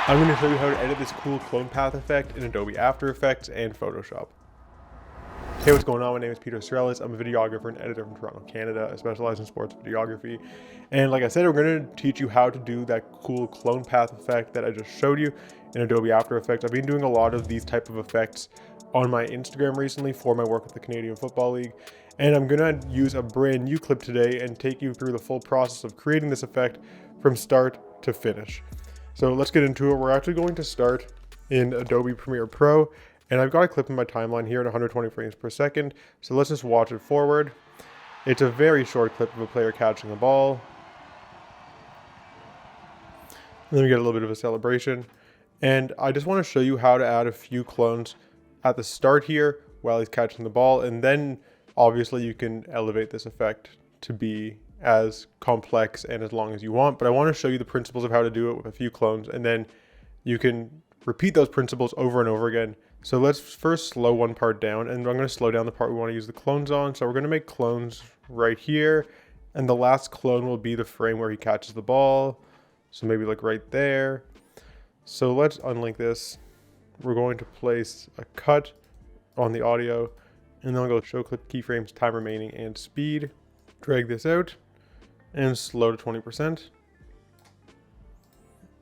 I'm going to show you how to edit this cool clone path effect in Adobe After Effects and Photoshop. Hey, what's going on? My name is Sarellas. I'm a videographer and editor from Toronto, Canada. I specialize in sports videography. And like I said, we're going to teach you how to do that cool clone path effect that I just showed you in Adobe After Effects. I've been doing a lot of these type of effects on my Instagram recently for my work with the Canadian Football League. And I'm going to use a brand new clip today and take you through the full process of creating this effect from start to finish. So let's get into it. We're actually going to start in Adobe Premiere Pro, and I've got a clip in my timeline here at 120 frames per second. So let's just watch it forward. It's a very short clip of a player catching a ball. And then we get a little bit of a celebration. And I just want to show you how to add a few clones at the start here while he's catching the ball. And then obviously you can elevate this effect to be as complex and as long as you want, but I want to show you the principles of how to do it with a few clones, and then you can repeat those principles over and over again. So let's first slow one part down, and I'm going to slow down the part we want to use the clones on. So we're going to make clones right here, and the last clone will be the frame where he catches the ball. So maybe like right there. So let's unlink this. We're going to place a cut on the audio, and then I'll go show clip keyframes, time remaining, and speed. Drag this out and slow to 20%.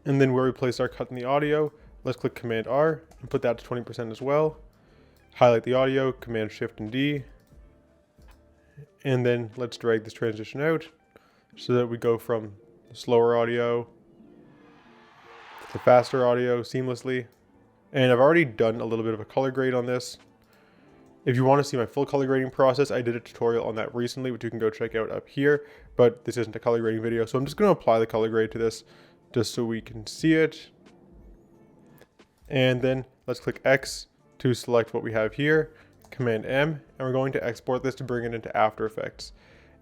And then where we place our cut in the audio, let's click Command R and put that to 20% as well. Highlight the audio, Command Shift and D. And then let's drag this transition out so that we go from the slower audio to faster audio seamlessly. And I've already done a little bit of a color grade on this. If you want to see my full color grading process, I did a tutorial on that recently, which you can go check out up here, but this isn't a color grading video. So I'm just going to apply the color grade to this just so we can see it. And then let's click X to select what we have here, Command M, and we're going to export this to bring it into After Effects.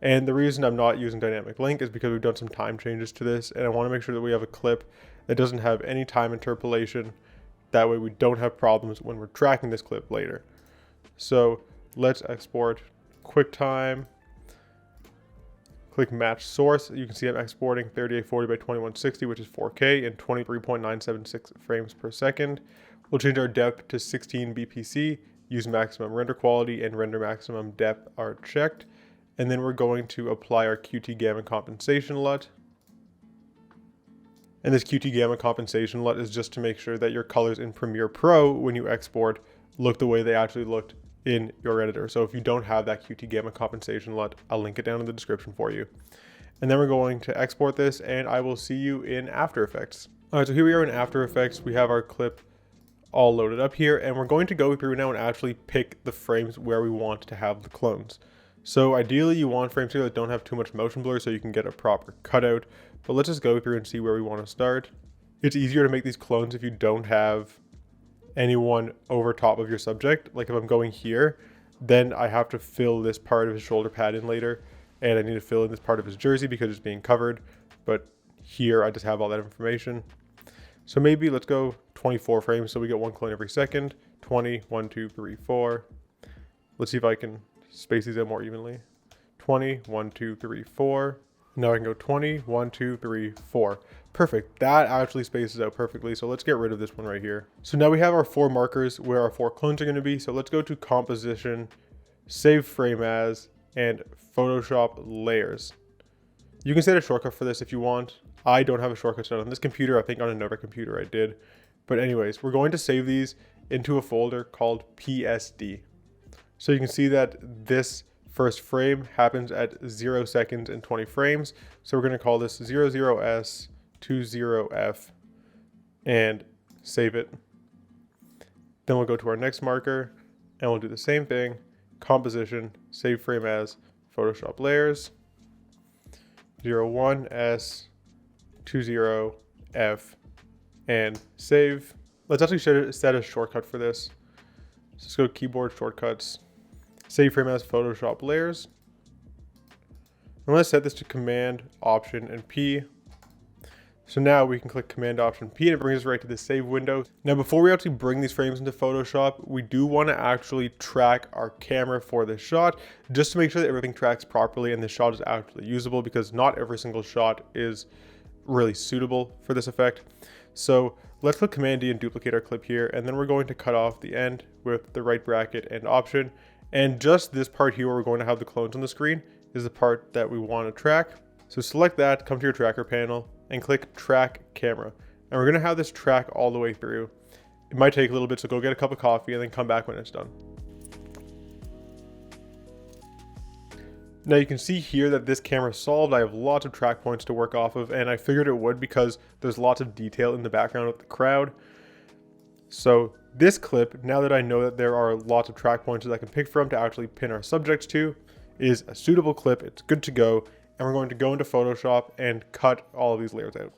And the reason I'm not using dynamic link is because we've done some time changes to this, and I want to make sure that we have a clip that doesn't have any time interpolation. That way we don't have problems when we're tracking this clip later. So let's export QuickTime, click match source. You can see I'm exporting 3840 by 2160, which is 4K and 23.976 frames per second. We'll change our depth to 16 BPC, use maximum render quality and render maximum depth are checked. And then we're going to apply our QT gamma compensation LUT. And this QT gamma compensation LUT is just to make sure that your colors in Premiere Pro, when you export, look the way they actually looked in your editor. So if you don't have that QT gamma compensation LUT, I'll link it down in the description for you. And then we're going to export this, and I will see you in After Effects. All right, so here we are in After Effects. We have our clip all loaded up here, and we're going to go through now and actually pick the frames where we want to have the clones. So ideally you want frames here that don't have too much motion blur so you can get a proper cutout, but let's just go through and see where we want to start. It's easier to make these clones if you don't have anyone over top of your subject. Like if I'm going here, then I have to fill this part of his shoulder pad in later, and I need to fill in this part of his jersey because it's being covered, but here I just have all that information. So maybe let's go 24 frames so we get one clone every second. 20, 1, 2, 3, 4. Let's see if I can space these out more evenly. 20, 1, 2, 3, 4. Now I can go 20, 1, 2, 3, 4. Perfect. That actually spaces out perfectly. So let's get rid of this one right here. So now we have our 4 markers where our 4 clones are going to be. So let's go to Composition, Save Frame As, and Photoshop Layers. You can set a shortcut for this if you want. I don't have a shortcut set on this computer. I think on another computer I did. But anyways, we're going to save these into a folder called PSD. So you can see that this first frame happens at 0 seconds and 20 frames. So we're going to call this 00S 20F and save it. Then we'll go to our next marker and we'll do the same thing. Composition, save frame as, Photoshop Layers, 01S 20F and save. Let's actually set a shortcut for this. So let's go to keyboard shortcuts. Save frame as Photoshop Layers. I'm going to set this to Command, Option, and P. So now we can click Command, Option, P, and it brings us right to the save window. Now before we actually bring these frames into Photoshop, we do want to actually track our camera for this shot, just to make sure that everything tracks properly and the shot is actually usable, because not every single shot is really suitable for this effect. So let's click Command D and duplicate our clip here, and then we're going to cut off the end with the right bracket and Option. And just this part here where we're going to have the clones on the screen is the part that we want to track. So select that, come to your tracker panel, and click Track Camera. And we're going to have this track all the way through. It might take a little bit, so go get a cup of coffee and then come back when it's done. Now you can see here that this camera is solved. I have lots of track points to work off of, and I figured it would because there's lots of detail in the background of the crowd. So this clip, now that I know that there are lots of track points that I can pick from to actually pin our subjects to, is a suitable clip. It's good to go, and we're going to go into Photoshop and cut all of these layers out.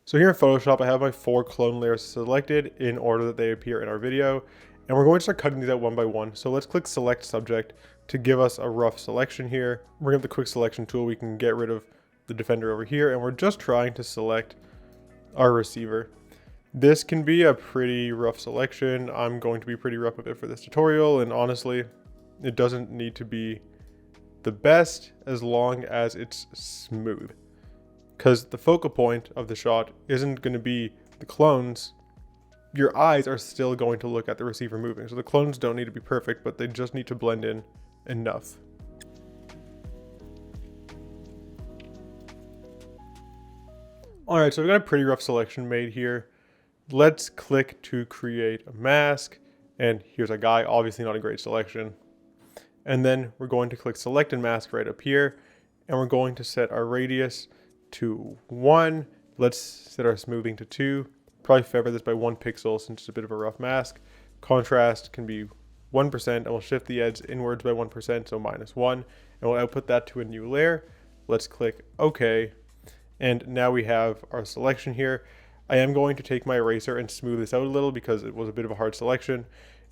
So here in Photoshop, I have my 4 clone layers selected in order that they appear in our video, and we're going to start cutting these out one by one. So let's click Select Subject to give us a rough selection here. We're going to have the quick selection tool. We can get rid of the defender over here, and we're just trying to select our receiver. This can be a pretty rough selection. I'm going to be pretty rough with it for this tutorial, and honestly, it doesn't need to be the best as long as it's smooth. Because the focal point of the shot isn't going to be the clones. Your eyes are still going to look at the receiver moving. So the clones don't need to be perfect, but they just need to blend in enough. Alright, so I've got a pretty rough selection made here. Let's click to create a mask. And here's a guy, obviously not a great selection. And then we're going to click Select and Mask right up here. And we're going to set our radius to 1. Let's set our smoothing to 2. Probably favor this by 1 pixel since it's a bit of a rough mask. Contrast can be 1%, and we'll shift the edge inwards by 1%, so -1. And we'll output that to a new layer. Let's click OK. And now we have our selection here. I am going to take my eraser and smooth this out a little because it was a bit of a hard selection.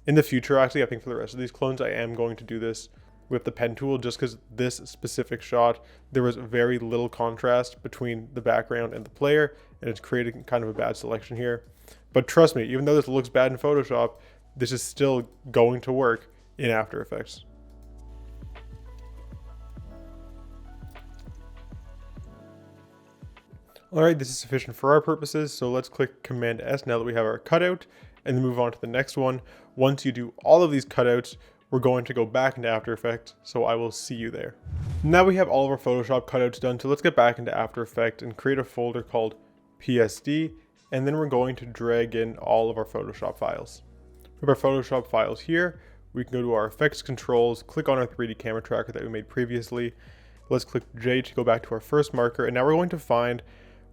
In the future, actually, I think for the rest of these clones, I am going to do this with the pen tool just because this specific shot, there was very little contrast between the background and the player, and it's creating kind of a bad selection here. But trust me, even though this looks bad in Photoshop, this is still going to work in After Effects. Alright, this is sufficient for our purposes, so let's click Command S now that we have our cutout, and then move on to the next one. Once you do all of these cutouts, we're going to go back into After Effects, so I will see you there. Now we have all of our Photoshop cutouts done, so let's get back into After Effects and create a folder called PSD, and then we're going to drag in all of our Photoshop files. We have our Photoshop files here. We can go to our effects controls, click on our 3D camera tracker that we made previously. Let's click J to go back to our first marker, and now we're going to find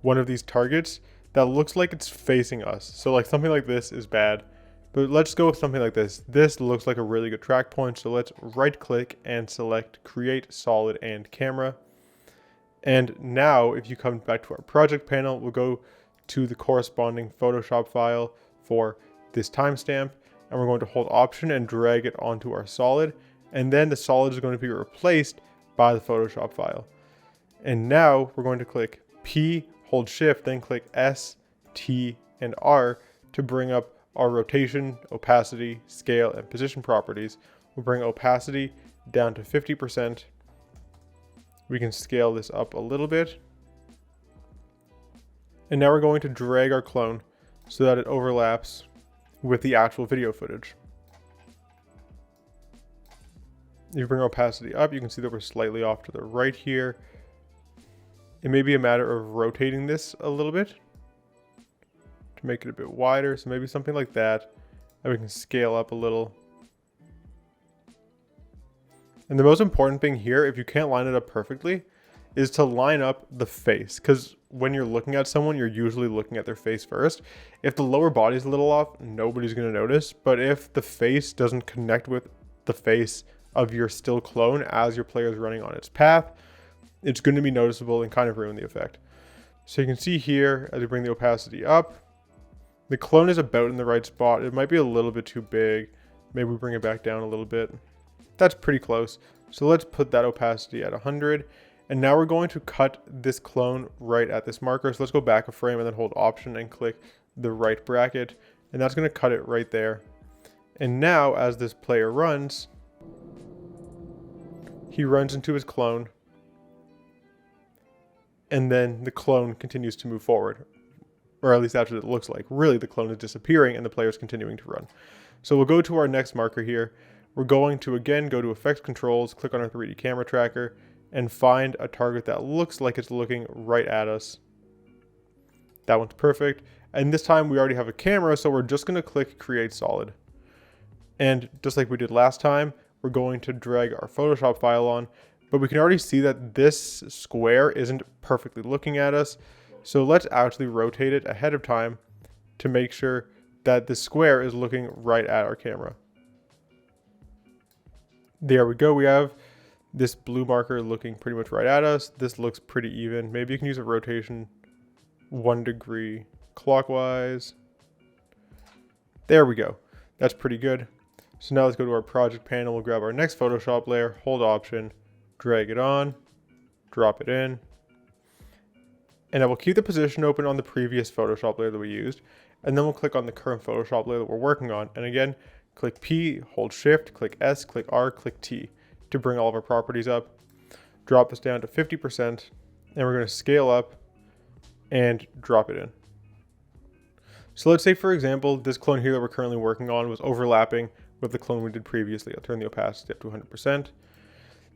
one of these targets that looks like it's facing us. So like something like this is bad. But let's go with something like this. This looks like a really good track point. So let's right click and select Create Solid and Camera. And now if you come back to our project panel, we'll go to the corresponding Photoshop file for this timestamp. And we're going to hold Option and drag it onto our solid. And then the solid is going to be replaced by the Photoshop file. And now we're going to click P, hold Shift, then click S, T, and R to bring up our rotation, opacity, scale, and position properties. We'll bring opacity down to 50%. We can scale this up a little bit. And now we're going to drag our clone so that it overlaps with the actual video footage. If you bring opacity up, you can see that we're slightly off to the right here. It may be a matter of rotating this a little bit to make it a bit wider, so maybe something like that, and we can scale up a little. And the most important thing here, if you can't line it up perfectly, is to line up the face, because when you're looking at someone, you're usually looking at their face first. If the lower body is a little off, nobody's going to notice, but if the face doesn't connect with the face of your still clone as your player is running on its path, it's going to be noticeable and kind of ruin the effect. So you can see here, as we bring the opacity up, the clone is about in the right spot. It might be a little bit too big. Maybe we bring it back down a little bit. That's pretty close. So let's put that opacity at 100. And now we're going to cut this clone right at this marker. So let's go back a frame and then hold Option and click the right bracket. And that's going to cut it right there. And now as this player runs, he runs into his clone. And then the clone continues to move forward. or at least that's what it looks like. Really, the clone is disappearing and the player is continuing to run. So we'll go to our next marker here. We're going to again go to Effects Controls, click on our 3D camera tracker, and find a target that looks like it's looking right at us. That one's perfect. And this time we already have a camera, so we're just going to click Create Solid. And just like we did last time, we're going to drag our Photoshop file on, but we can already see that this square isn't perfectly looking at us. So let's actually rotate it ahead of time to make sure that the square is looking right at our camera. There we go. We have this blue marker looking pretty much right at us. This looks pretty even. Maybe you can use a rotation 1 degree clockwise. There we go. That's pretty good. So now let's go to our project panel. We'll grab our next Photoshop layer, hold Option, drag it on, drop it in. And I will keep the position open on the previous Photoshop layer that we used. And then we'll click on the current Photoshop layer that we're working on. And again, click P, hold Shift, click S, click R, click T to bring all of our properties up. Drop this down to 50%. And we're going to scale up and drop it in. So let's say, for example, this clone here that we're currently working on was overlapping with the clone we did previously. I'll turn the opacity up to 100%.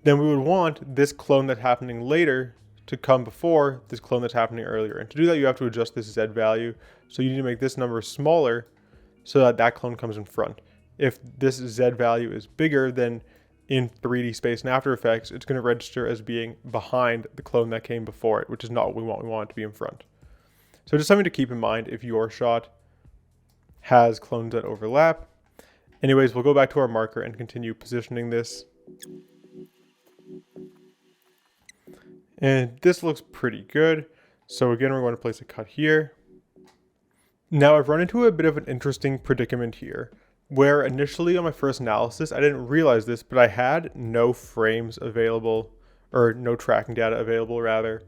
Then we would want this clone that's happening later to come before this clone that's happening earlier. And to do that, you have to adjust this Z value. So you need to make this number smaller so that that clone comes in front. If this Z value is bigger, then in 3D space and After Effects, it's going to register as being behind the clone that came before it, which is not what we want. We want it to be in front. So just something to keep in mind if your shot has clones that overlap. Anyways, we'll go back to our marker and continue positioning this. And this looks pretty good. So again, we're going to place a cut here. Now I've run into a bit of an interesting predicament here, where initially on my first analysis, I didn't realize this, but I had no frames available, or no tracking data available rather,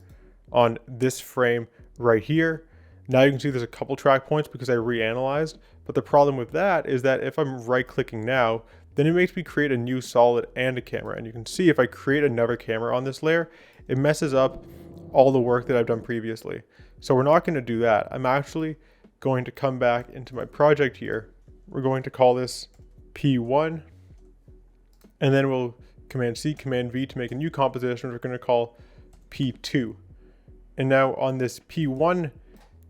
on this frame right here. Now you can see there's a couple track points because I reanalyzed, but the problem with that is that if I'm right clicking now, then it makes me create a new solid and a camera. And you can see if I create another camera on this layer, it messes up all the work that I've done previously. So we're not going to do that. I'm actually going to come back into my project here. We're going to call this P1, and then we'll Command C, Command V to make a new composition we're going to call P2. And now on this P1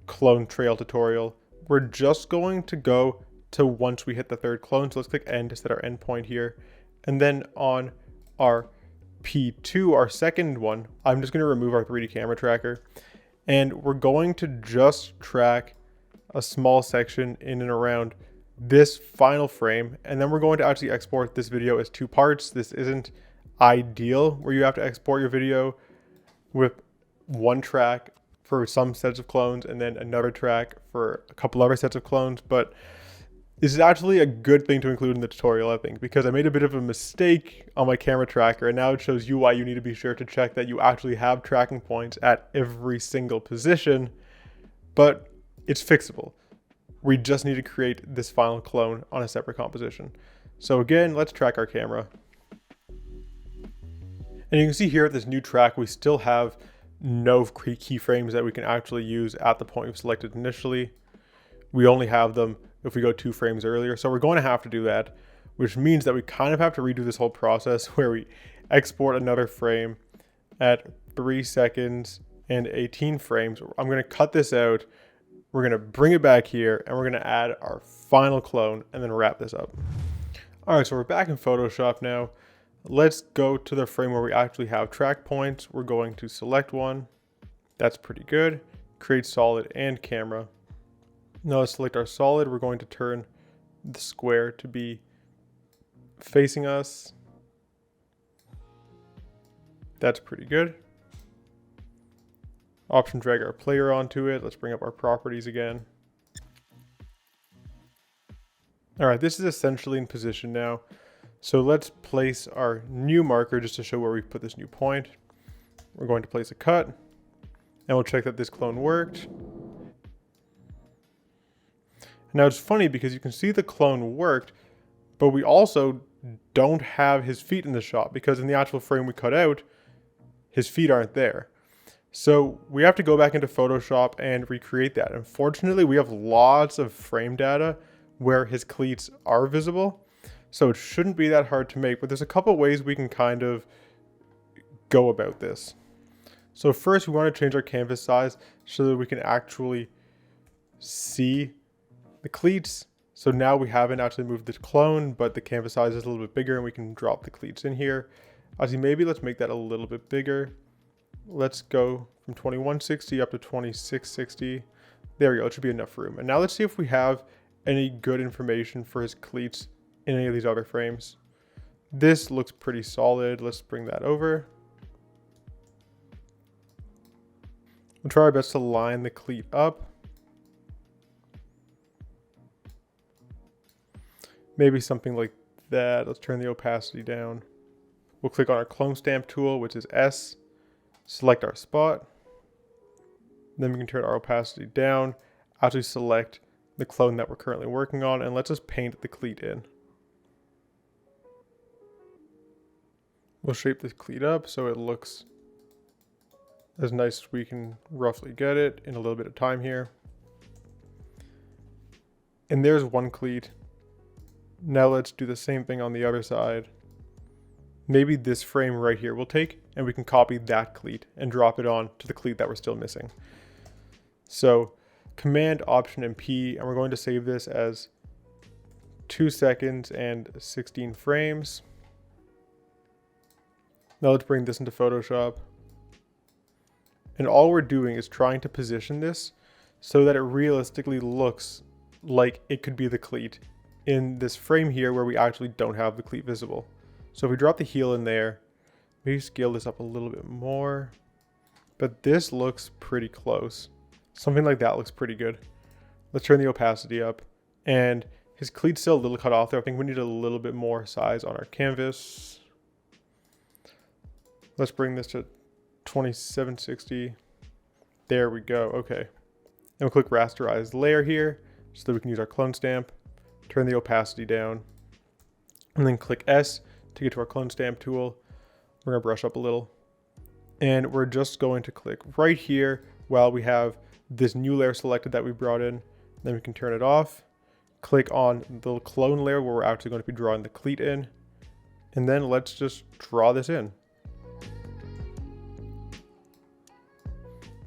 clone trail tutorial, we're just going to go to once we hit the third clone. So let's click End to set our endpoint here. And then on our P2, our second one, I'm just going to remove our 3D camera tracker. And we're going to just track a small section in and around this final frame. And then we're going to actually export this video as 2 parts. This isn't ideal where you have to export your video with 1 track for some sets of clones and then another track for a couple other sets of clones, but this is actually a good thing to include in the tutorial, I think, because I made a bit of a mistake on my camera tracker, and now it shows you why you need to be sure to check that you actually have tracking points at every single position, but it's fixable. We just need to create this final clone on a separate composition. So again, let's track our camera. And you can see here at this new track, we still have no keyframes that we can actually use at the point we've selected initially. We only have them if we go 2 frames earlier. So we're going to have to do that, which means that we kind of have to redo this whole process where we export another frame at 3 seconds and 18 frames. I'm going to cut this out. We're going to bring it back here and we're going to add our final clone and then wrap this up. All right, so we're back in Photoshop now. Let's go to the frame where we actually have track points. We're going to select one. That's pretty good. Create solid and camera. Now let's select our solid. We're going to turn the square to be facing us. That's pretty good. Option drag our player onto it. Let's bring up our properties again. All right, this is essentially in position now. So let's place our new marker just to show where we've put this new point. We're going to place a cut and we'll check that this clone worked. Now it's funny because you can see the clone worked, but we also don't have his feet in the shot because in the actual frame we cut out, his feet aren't there. So we have to go back into Photoshop and recreate that. Unfortunately, we have lots of frame data where his cleats are visible. So it shouldn't be that hard to make, but there's a couple ways we can kind of go about this. So first we want to change our canvas size so that we can actually see the cleats. So now we haven't actually moved the clone, but the canvas size is a little bit bigger and we can drop the cleats in here. Actually, maybe let's make that a little bit bigger. Let's go from 2160 up to 2660. There we go, it should be enough room. And now let's see if we have any good information for his cleats in any of these other frames. This looks pretty solid. Let's bring that over. We'll try our best to line the cleat up. Maybe something like that. Let's turn the opacity down. We'll click on our clone stamp tool, which is S. Select our spot. Then we can turn our opacity down. Actually select the clone that we're currently working on, and let's just paint the cleat in. We'll shape this cleat up so it looks as nice as we can roughly get it in a little bit of time here. And there's one cleat. Now let's do the same thing on the other side. Maybe this frame right here we'll take, and we can copy that cleat and drop it on to the cleat that we're still missing. So Command, Option, and P, and we're going to save this as 2 seconds and 16 frames. Now let's bring this into Photoshop. And all we're doing is trying to position this so that it realistically looks like it could be the cleat in this frame here where we actually don't have the cleat visible. So if we drop the heel in there, maybe scale this up a little bit more, but this looks pretty close. Something like that looks pretty good. Let's turn the opacity up, and his cleat's still a little cut off there. I think we need a little bit more size on our canvas. Let's bring this to 2760. There we go. Okay. And we'll click rasterize layer here so that we can use our clone stamp. Turn the opacity down, and then click S to get to our clone stamp tool. We're going to brush up a little, and we're just going to click right here while we have this new layer selected that we brought in. Then we can turn it off. Click on the clone layer where we're actually going to be drawing the cleat in, and then let's just draw this in.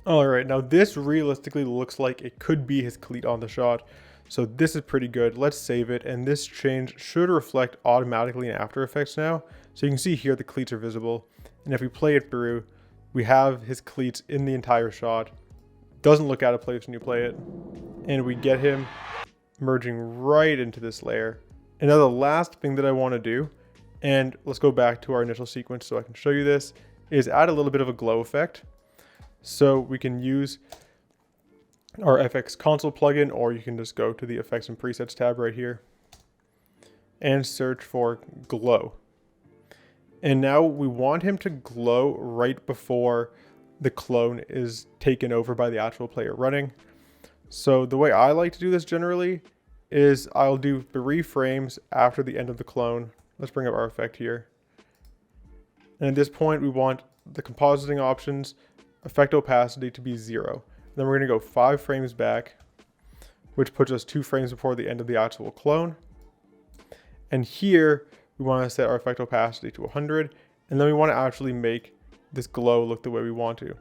All right, now this realistically looks like it could be his cleat on the shot. So this is pretty good. Let's save it, and this change should reflect automatically in After Effects now. So you can see here the cleats are visible, and if we play it through, we have his cleats in the entire shot. Doesn't look out of place when you play it, and we get him merging right into this layer. And now the last thing that I want to do, and let's go back to our initial sequence so I can show you this, is add a little bit of a glow effect. So we can use our FX console plugin, or you can just go to the effects and presets tab right here and search for glow. And now we want him to glow right before the clone is taken over by the actual player running. So the way I like to do this generally is I'll do 3 frames after the end of the clone. Let's bring up our effect here. And at this point we want the compositing options, effect opacity to be 0. Then we're going to go 5 frames back, which puts us 2 frames before the end of the actual clone. And here we want to set our effect opacity to 100, and then we want to actually make this glow look the way we want to.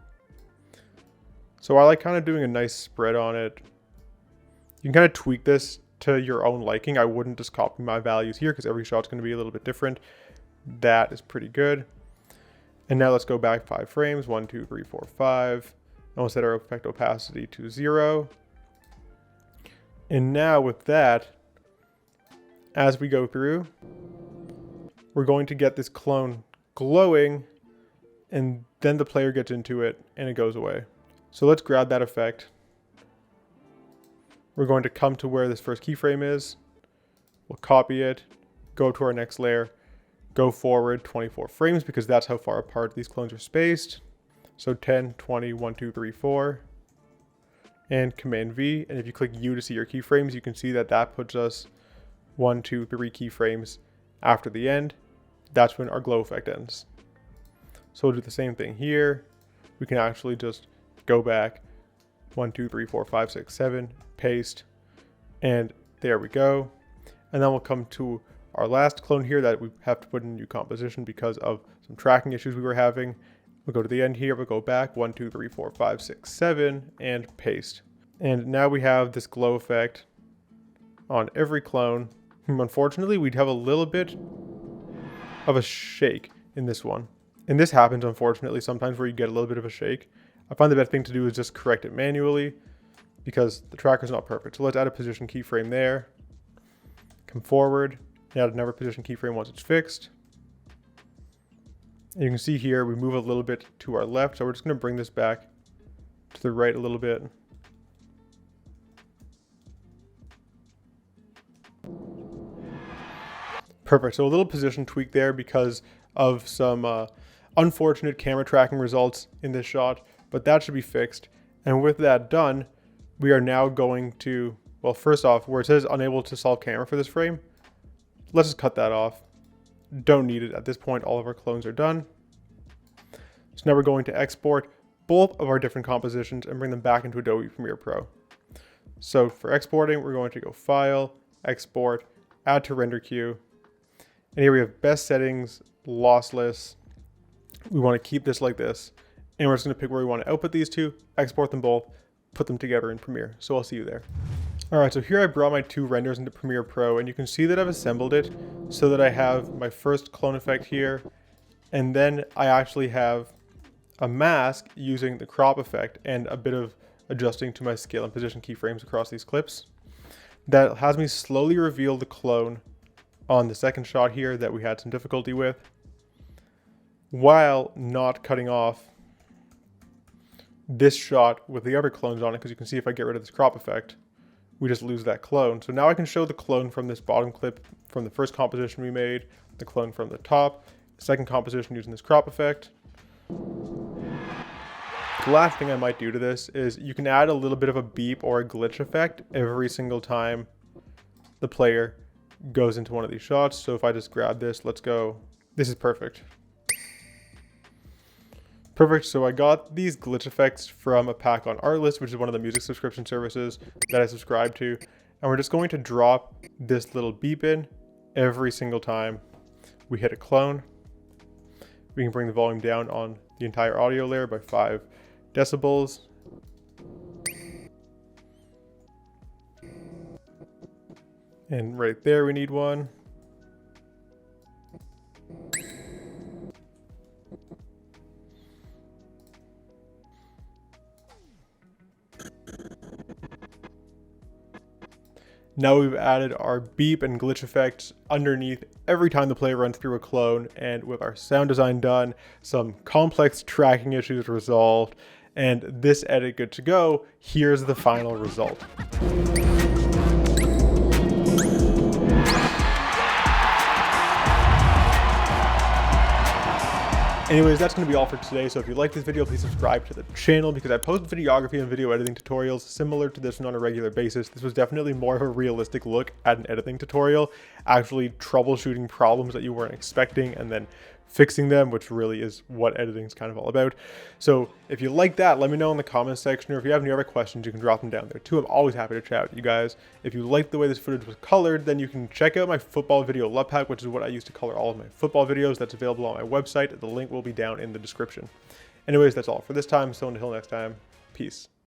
So I like kind of doing a nice spread on it. You can kind of tweak this to your own liking. I wouldn't just copy my values here because every shot's going to be a little bit different. That is pretty good. And now let's go back 5 frames, 1, 2, 3, 4, 5. And we'll set our effect opacity to 0. And now with that, as we go through, we're going to get this clone glowing, and then the player gets into it and it goes away. So let's grab that effect. We're going to come to where this first keyframe is. We'll copy it, go to our next layer, go forward 24 frames because that's how far apart these clones are spaced. So 10, 20, 1, 2, 3, 4, and Command V. And if you click U to see your keyframes, you can see that that puts us 1, 2, 3 keyframes after the end. That's when our glow effect ends. So we'll do the same thing here. we can actually just go back 1, 2, 3, 4, 5, 6, 7, paste, and there we go. And then we'll come to our last clone here that we have to put in new composition because of some tracking issues we were having. We'll go to the end here, we'll go back 1, 2, 3, 4, 5, 6, 7, and paste. And now we have this glow effect on every clone. Unfortunately, we'd have a little bit of a shake in this one. And this happens, unfortunately, sometimes where you get a little bit of a shake. I find the best thing to do is just correct it manually because the tracker's not perfect. So let's add a position keyframe there. Come forward, add another position keyframe once it's fixed. And you can see here, we move a little bit to our left. So we're just gonna bring this back to the right a little bit. Perfect, so a little position tweak there because of some unfortunate camera tracking results in this shot, but that should be fixed. And with that done, we are now going to, well, first off, where it says unable to solve camera for this frame, let's just cut that off. Don't need it at this point. All of our clones are done. So now we're going to export both of our different compositions and bring them back into Adobe Premiere Pro. So for exporting, we're going to go File, Export, Add to Render Queue. And here we have best settings, lossless. We want to keep this like this. And we're just going to pick where we want to output these two, export them both, put them together in Premiere. So I'll see you there. All right, so here I brought my two renders into Premiere Pro, and you can see that I've assembled it so that I have my first clone effect here, and then I actually have a mask using the crop effect and a bit of adjusting to my scale and position keyframes across these clips. That has me slowly reveal the clone on the second shot here that we had some difficulty with, while not cutting off this shot with the other clones on it, because you can see if I get rid of this crop effect, we just lose that clone. So now I can show the clone from this bottom clip from the first composition we made, the clone from the top, the second composition using this crop effect. The last thing I might do to this is you can add a little bit of a beep or a glitch effect every single time the player goes into one of these shots. So if I just grab this, let's go. This is perfect. Perfect, so I got these glitch effects from a pack on Artlist, which is one of the music subscription services that I subscribe to. And we're just going to drop this little beep in every single time we hit a clone. We can bring the volume down on the entire audio layer by 5 decibels. And right there we need one. Now we've added our beep and glitch effects underneath every time the player runs through a clone, and with our sound design done, some complex tracking issues resolved, and this edit good to go, here's the final result. Anyways, that's going to be all for today. So if you like this video, please subscribe to the channel because I post videography and video editing tutorials similar to this one on a regular basis. This was definitely more of a realistic look at an editing tutorial, actually troubleshooting problems that you weren't expecting and then fixing them, which really is what editing is kind of all about. So if you like that, let me know in the comments section, or if you have any other questions, you can drop them down there too. I'm always happy to chat with you guys. If you like the way this footage was colored, then you can check out my football video LUT pack, which is what I use to color all of my football videos. That's available on my website. The link will be down in the description. Anyways, that's all for this time. So until next time, peace.